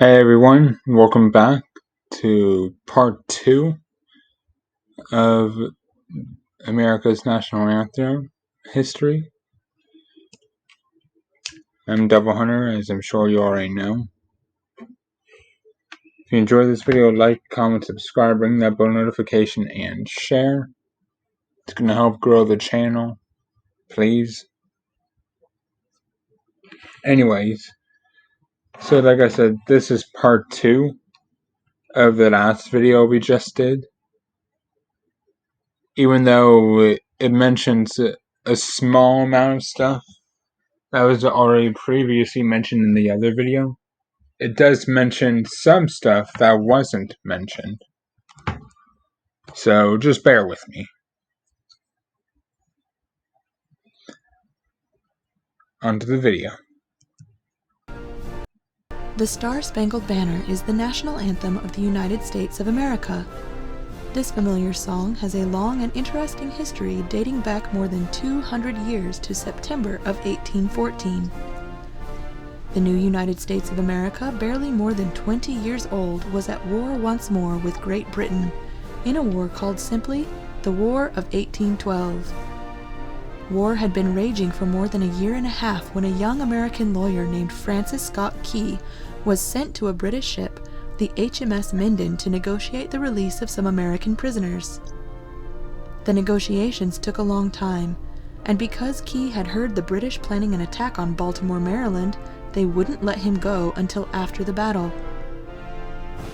Hey everyone, welcome back to part 2 of America's National Anthem history. I'm Devil Hunter, as I'm sure you already know. If you enjoyed this video, like, comment, subscribe, ring that bell notification, and share. It's going to help grow the channel, please. Anyways, so like I said, this is part 2 of the last video we just did. Even though it mentions a small amount of stuff that was already previously mentioned in the other video, it does mention some stuff that wasn't mentioned. So just bear with me. Onto the video. The Star-Spangled Banner is the national anthem of the United States of America. This familiar song has a long and interesting history dating back more than 200 years to September of 1814. The new United States of America, barely more than 20 years old, was at war once more with Great Britain, in a war called simply the War of 1812. War had been raging for more than a year and a half when a young American lawyer named Francis Scott Key was sent to a British ship, the HMS Minden, to negotiate the release of some American prisoners. The negotiations took a long time, and because Key had heard the British planning an attack on Baltimore, Maryland, they wouldn't let him go until after the battle.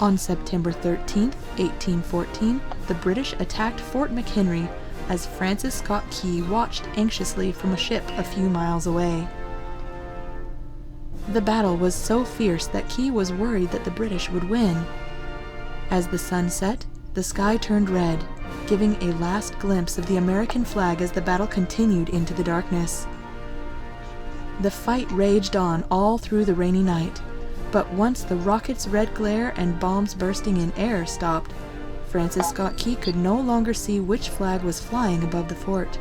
On September 13, 1814, the British attacked Fort McHenry as Francis Scott Key watched anxiously from a ship a few miles away. The battle was so fierce that Key was worried that the British would win. As the sun set, the sky turned red, giving a last glimpse of the American flag as the battle continued into the darkness. The fight raged on all through the rainy night, but once the rockets' red glare and bombs bursting in air stopped, Francis Scott Key could no longer see which flag was flying above the fort.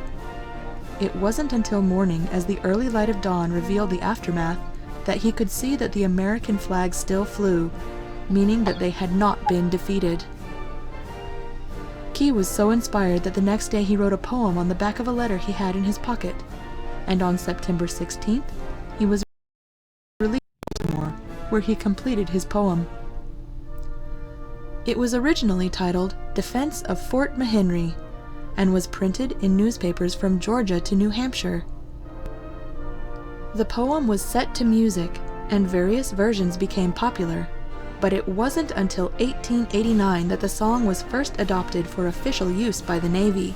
It wasn't until morning, as the early light of dawn revealed the aftermath, that he could see that the American flag still flew, meaning that they had not been defeated. Key was so inspired that the next day he wrote a poem on the back of a letter he had in his pocket, and on September 16th, he was released in Baltimore, where he completed his poem. It was originally titled Defense of Fort McHenry, and was printed in newspapers from Georgia to New Hampshire. The poem was set to music, and various versions became popular, but it wasn't until 1889 that the song was first adopted for official use by the Navy.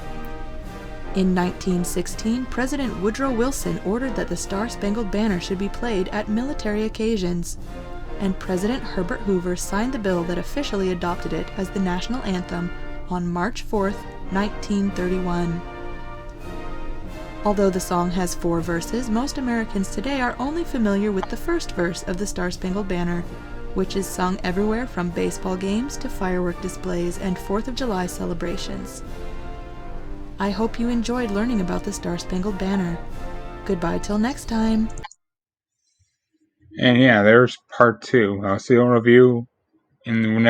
In 1916, President Woodrow Wilson ordered that the Star-Spangled Banner should be played at military occasions, and President Herbert Hoover signed the bill that officially adopted it as the national anthem on March 4, 1931. Although the song has 4 verses, most Americans today are only familiar with the first verse of the Star-Spangled Banner, which is sung everywhere from baseball games to firework displays and 4th of July celebrations. I hope you enjoyed learning about the Star-Spangled Banner. Goodbye till next time. And yeah, there's part 2. I'll see all of you in whenever